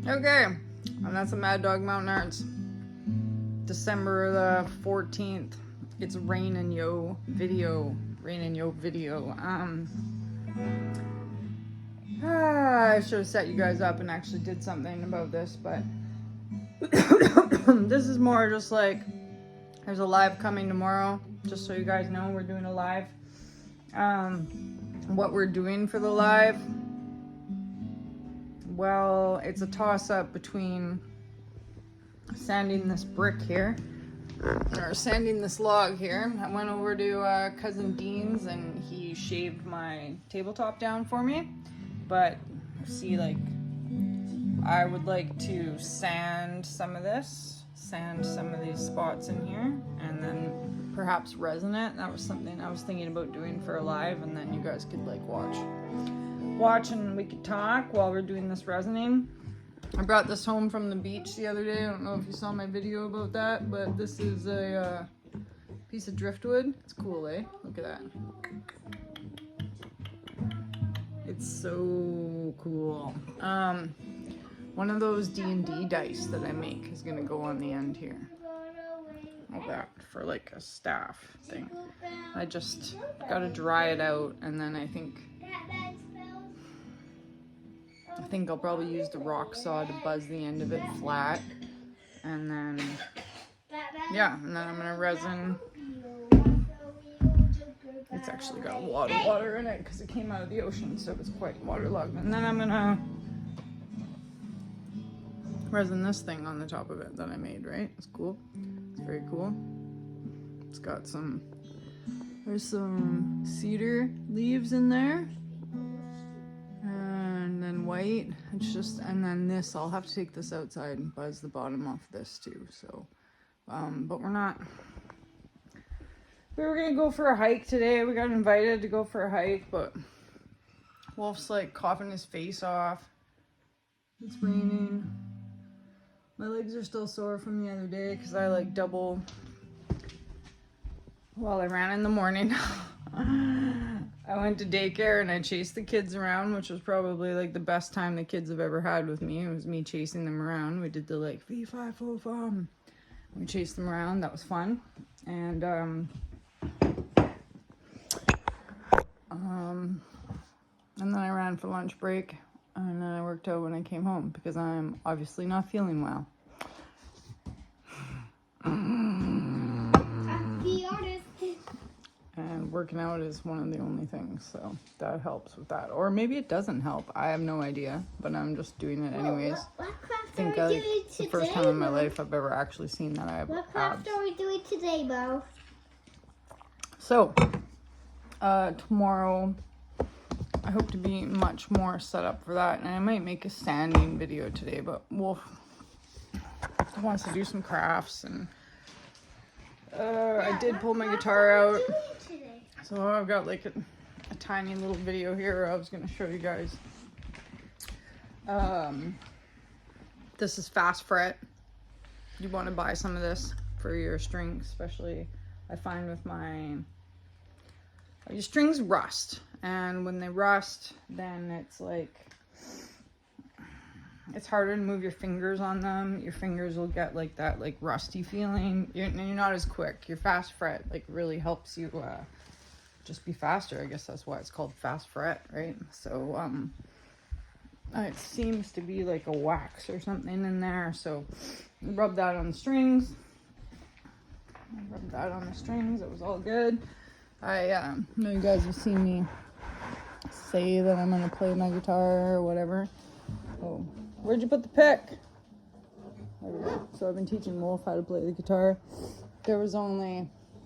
Okay, and that's a Mad Dog Mountain Arts. December the 14th. It's Rain and Yo video. Rain and Yo video. I should have set you guys up and actually did something about this, but this is more just like there's a live coming tomorrow. Just so you guys know, we're doing a live. What we're doing for the live, well, it's a toss-up between sanding this brick here or sanding this log here. I went over to cousin Dean's and he shaved my tabletop down for me, but see, like, I would like to sand some of this, sand some of these spots in here, and then perhaps resin it. That was something I was thinking about doing for a live, and then you guys could like watch and we could talk while we're doing this resining. I brought this home from the beach the other day. I don't know if you saw my video about that, but this is a piece of driftwood. It's cool, eh? Look at that. It's so cool. One of those D&D dice that I make is gonna go on the end here. Like that, for like a staff thing. I just gotta dry it out, and then I think I'll probably use the rock saw to buzz the end of it flat, and then yeah, and then I'm gonna resin. It's actually got a lot of water in it because it came out of the ocean, so it's quite waterlogged. And then I'm gonna resin this thing on the top of it that I made, right? It's cool. It's very cool. It's got there's some cedar leaves in there. And then white. It's just, and then this, I'll have to take this outside and buzz the bottom off this too. So, but we were gonna go for a hike today. We got invited to go for a hike, but Wolf's like coughing his face off. It's raining. My legs are still sore from the other day because I like double. Well, I ran in the morning. I went to daycare and I chased the kids around, which was probably like the best time the kids have ever had with me. It was me chasing them around. We did the like fee-fi-fo-fum. We chased them around. That was fun. And then I ran for lunch break, and then I worked out when I came home because I'm obviously not feeling well. And working out is one of the only things, so that helps with that. Or maybe it doesn't help. I have no idea, but I'm just doing it anyways. What craft I think are we doing it's the today, first time in my Bo? life I've ever actually seen that I have What abs. craft are we doing today, Bo? So, tomorrow I hope to be much more set up for that, and I might make a sanding video today, but Wolf wants to do some crafts, and I did pull my guitar out, so I've got like a tiny little video here I was going to show you guys. This is Fast Fret. You want to buy some of this for your strings, especially I find with your strings rust, and when they rust, then it's like it's harder to move your fingers on them. Your fingers will get like that like rusty feeling. You're not as quick. Your Fast Fret like really helps you just be faster. I guess that's why it's called Fast Fret, right? So it seems to be like a wax or something in there, so rub that on the strings. It was all good. I know you guys have seen me say that I'm gonna play my guitar or whatever. Oh, where'd you put the pick? There we go. So I've been teaching Wolf how to play the guitar.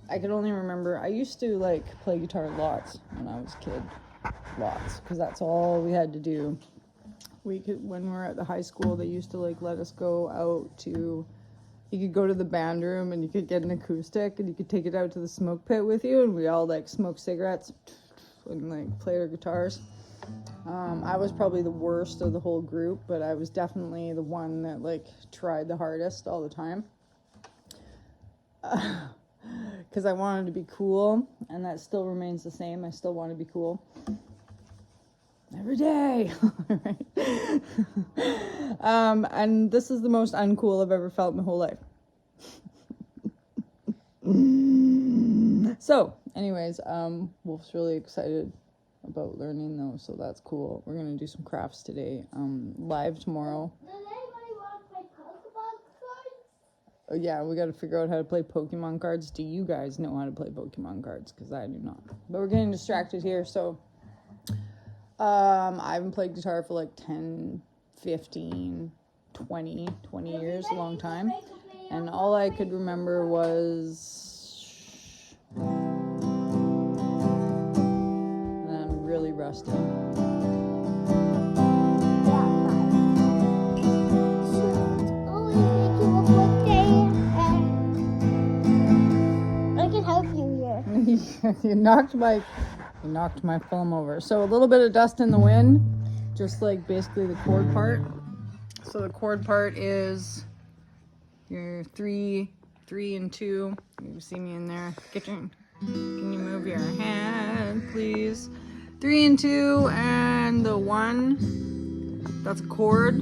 I could only remember, I used to like play guitar lots when I was a kid. Lots, because that's all we had to do. When we were at the high school, they used to like let us go out to, you could go to the band room and you could get an acoustic and you could take it out to the smoke pit with you, and we all like smoke cigarettes and like play our guitars. I was probably the worst of the whole group, but I was definitely the one that like tried the hardest all the time. Because I wanted to be cool, and that still remains the same. I still want to be cool. every day. And this is the most uncool I've ever felt in my whole life. So, anyways, Wolf's really excited about learning though, so that's cool. We're gonna do some crafts today. Live tomorrow. Does anybody want to play Pokemon cards? Yeah, we got to figure out how to play Pokemon cards. Do you guys know how to play Pokemon cards? Because I do not. But we're getting distracted here, so I haven't played guitar for like 10, 15, 20 years, a long time. And all I could remember was... And I'm really rusty. You knocked my film over. So a little bit of dust in the wind, just like basically the chord part. So the chord part is your 3 and 2. You see me in there. Can you move your hand, please? 3 and 2, and the 1. That's a chord.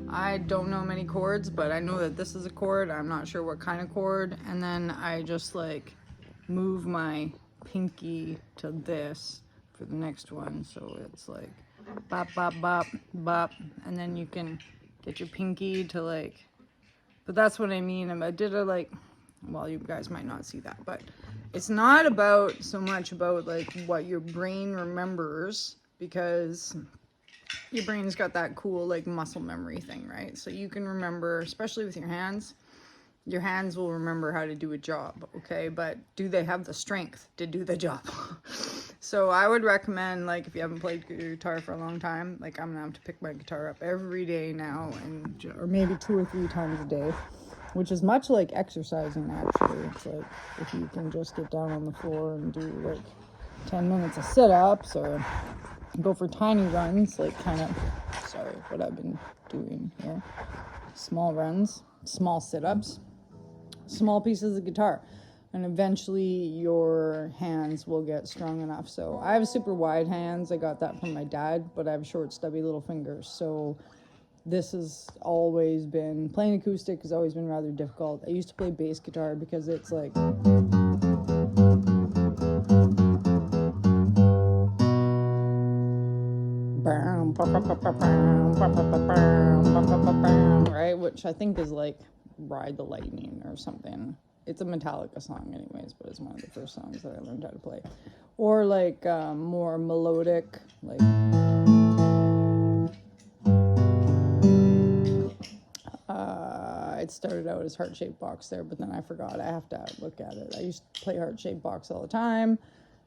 I don't know many chords, but I know that this is a chord. I'm not sure what kind of chord. And then I just like move my pinky to this for the next one, so it's like bop bop bop bop, and then you can get your pinky to like, but that's what I mean. I did a like, well, you guys might not see that, but it's not about so much about like what your brain remembers, because your brain's got that cool like muscle memory thing, right? So you can remember, especially with your hands will remember how to do a job, okay? But do they have the strength to do the job? So I would recommend, like, if you haven't played guitar for a long time, like I'm gonna have to pick my guitar up every day now, or maybe 2 or 3 times a day, which is much like exercising actually. It's like if you can just get down on the floor and do like 10 minutes of sit-ups, or go for tiny runs, like kind of, sorry, what I've been doing here. Small runs, small sit-ups, small pieces of guitar, and eventually your hands will get strong enough. So I have super wide hands. I got that from my dad, but I have short stubby little fingers. So this has always been, playing acoustic has always been rather difficult. I used to play bass guitar because it's like, right, which I think is like Ride the Lightning or something. It's a Metallica song anyways, but it's one of the first songs that I learned how to play. Or like more melodic, like it started out as Heart-Shaped Box there, but then I forgot. I have to look at it. I used to play Heart-Shaped Box all the time.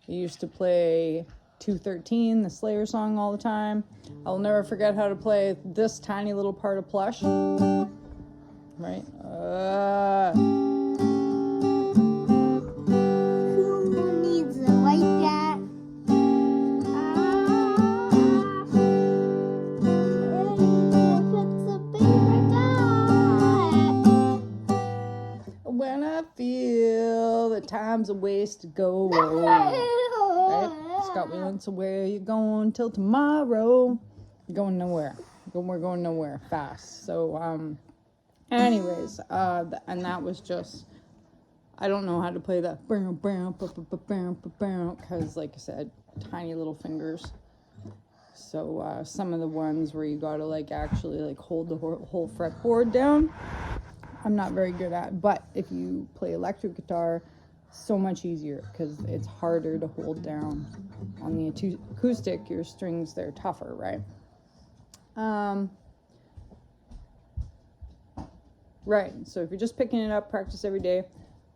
I used to play 213, the Slayer song, all the time. I'll never forget how to play this tiny little part of Plush. Right? Who needs it like that? When I feel the time's a waste to go. Right? Scott Whelan, so where you going till tomorrow? You're going nowhere. We're going nowhere fast. So, anyways, and that was just, I don't know how to play that, because like I said, tiny little fingers. So some of the ones where you gotta like actually like hold the whole fretboard down, I'm not very good at. But if you play electric guitar, so much easier, because it's harder to hold down. On the acoustic, your strings, they're tougher, right? Right, so if you're just picking it up, practice every day.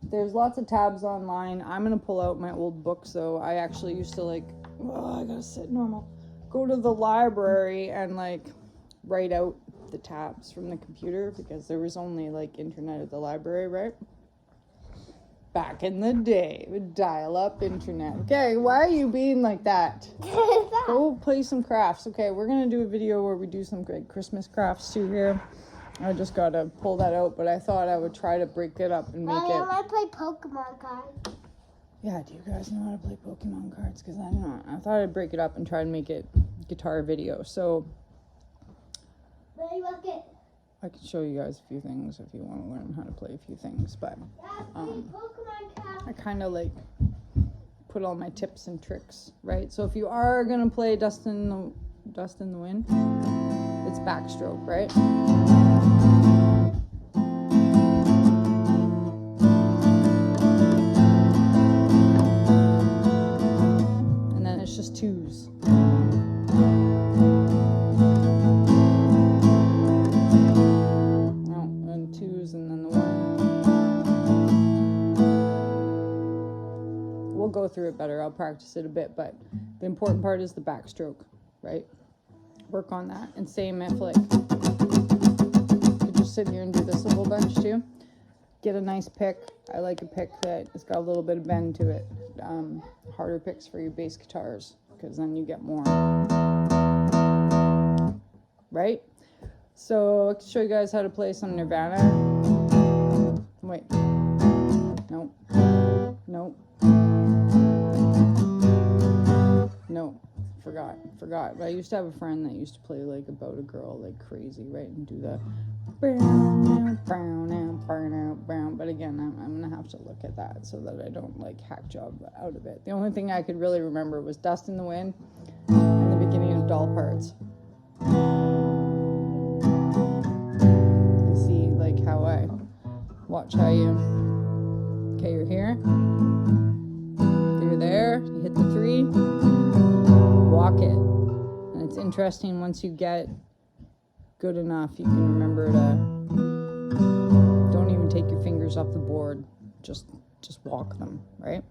There's lots of tabs online. I'm gonna pull out my old books, though. I actually used to like, oh, I gotta sit normal. Go to the library and like write out the tabs from the computer, because there was only like internet at the library, right? Back in the day, with dial-up internet. Okay, why are you being like that? Go play some crafts. Okay, we're gonna do a video where we do some great Christmas crafts too here. I just gotta pull that out, but I thought I would try to break it up and make Mommy, it. I want to play Pokemon cards. Yeah, do you guys know how to play Pokemon cards? Because I don't. I thought I'd break it up and try and make it guitar video. So Ready, Rocket? I can show you guys a few things if you want to learn how to play a few things, but Pokemon card. I kind of like put all my tips and tricks, right? So if you are gonna play Dust in the Wind, it's backstroke, right? And then it's just twos. And then the one. We'll go through it better. I'll practice it a bit, but the important part is the backstroke, right? Work on that. And same if like you just sit here and do this a whole bunch too. Get a nice pick. I like a pick that has got a little bit of bend to it. Harder picks for your bass guitars, because then you get more, right? So I can show you guys how to play some Nirvana. Wait. Nope. Nope. Nope. Forgot. But I used to have a friend that used to play like About a Girl like crazy, right? And do the but again, I'm gonna have to look at that so that I don't like hack job out of it. The only thing I could really remember was Dust in the Wind and the beginning of Doll Parts. How I watch how you, okay, you're here, you're there, you hit the 3, walk it. And it's interesting, once you get good enough, you can remember to, don't even take your fingers off the board, just walk them, right?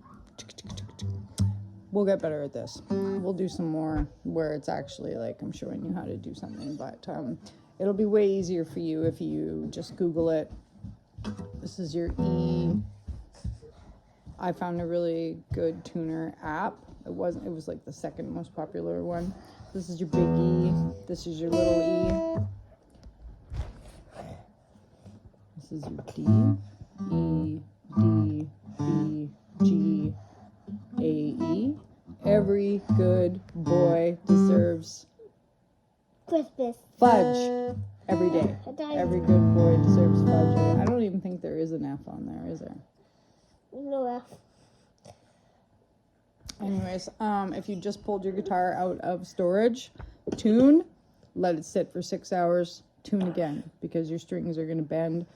We'll get better at this. We'll do some more where it's actually like I'm showing you how to do something, but it'll be way easier for you if you just Google it. This is your E. I found a really good tuner app. It was like the second most popular one. This is your big E. This is your little E. This is your D. E, D, B, G, A, E. Every good boy deserves Christmas. fudge every day. Every good boy deserves fudge. I don't even think there is an F on there, is there? No F. Anyways, if you just pulled your guitar out of storage, tune, let it sit for 6 hours, tune again, because your strings are going to bend.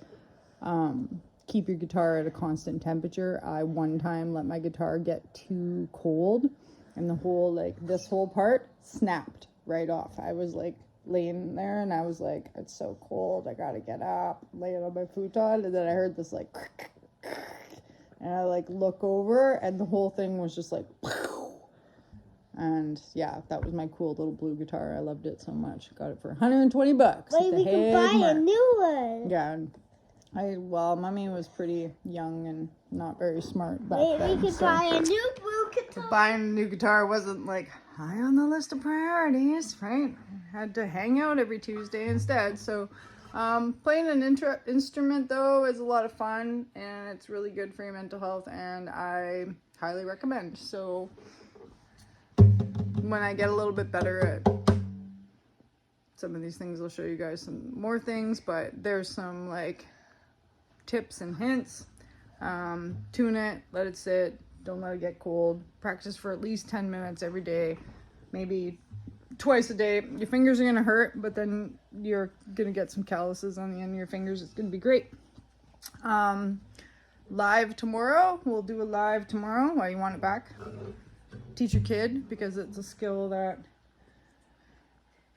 Keep your guitar at a constant temperature. I one time let my guitar get too cold, and the whole, like, this whole part snapped right off. I was like laying there and I was like, it's so cold, I gotta get up, lay it on my futon, and then I heard this like and I like look over and the whole thing was just like and yeah, that was my cool little blue guitar. I loved it so much. Got it for $120. Wait, we can buy a new one. Yeah, well, mommy was pretty young and not very smart back Wait, then. we could buy a new blue guitar. Buying a new guitar wasn't like high on the list of priorities, right? I had to hang out every Tuesday instead. So playing an instrument though is a lot of fun, and it's really good for your mental health, and I highly recommend. So when I get a little bit better at some of these things, I'll show you guys some more things, but there's some like tips and hints. Tune it, let it sit, don't let it get cold. Practice for at least 10 minutes every day, maybe twice a day. Your fingers are gonna hurt, but then you're gonna get some calluses on the end of your fingers. It's gonna be great. Live tomorrow, we'll do a live tomorrow. Why you want it back? Teach your kid, because it's a skill that,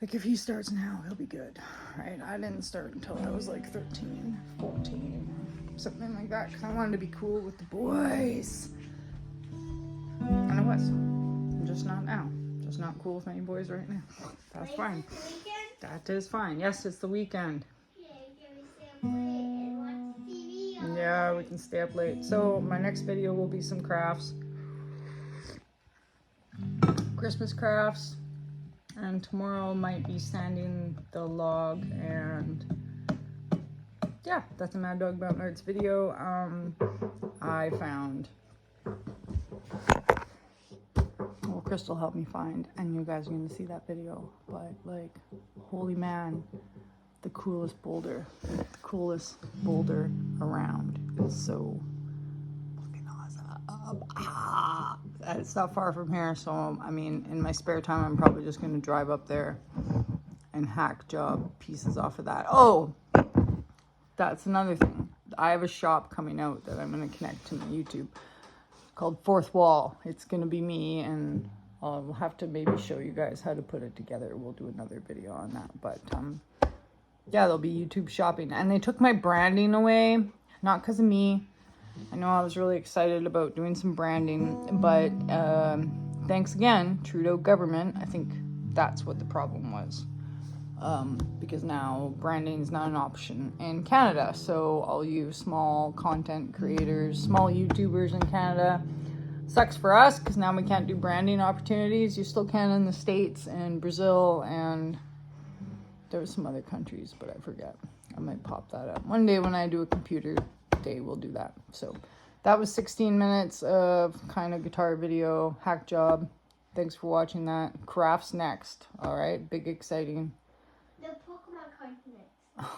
like, if he starts now, he'll be good, right? I didn't start until I was like 13, 14, something like that, because I wanted to be cool with the boys. And I was. I'm just not now. Just not cool with any boys right now. That's fine. That is fine. Yes, it's the weekend. Yeah, we can stay up late. So my next video will be some crafts. Christmas crafts. And tomorrow might be sanding the log, and yeah, that's a Mad Dog Mountain Arts video. I found, we'll Crystal helped me find, and you guys are going to see that video. But like, holy man, the coolest boulder around. It's so fucking awesome. Ah, it's not far from here, so I mean, in my spare time, I'm probably just going to drive up there and hack job pieces off of that. Oh, that's another thing. I have a shop coming out that I'm going to connect to my YouTube called Fourth Wall. It's going to be me, and I'll have to maybe show you guys how to put it together. We'll do another video on that. But yeah, there'll be YouTube shopping. And they took my branding away, not because of me. I know I was really excited about doing some branding, but thanks again, Trudeau government. I think that's what the problem was. Because now branding is not an option in Canada. So all you small content creators, small YouTubers in Canada, sucks for us because now we can't do branding opportunities. You still can in the States and Brazil, and there were some other countries, but I forget. I might pop that up. One day when I do a computer day, we'll do that. So that was 16 minutes of kind of guitar video, hack job. Thanks for watching that. Crafts next. All right, big exciting. The Pokemon cards next.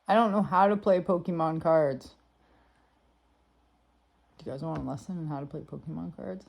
I don't know how to play Pokemon cards. Do you guys want a lesson on how to play Pokemon cards?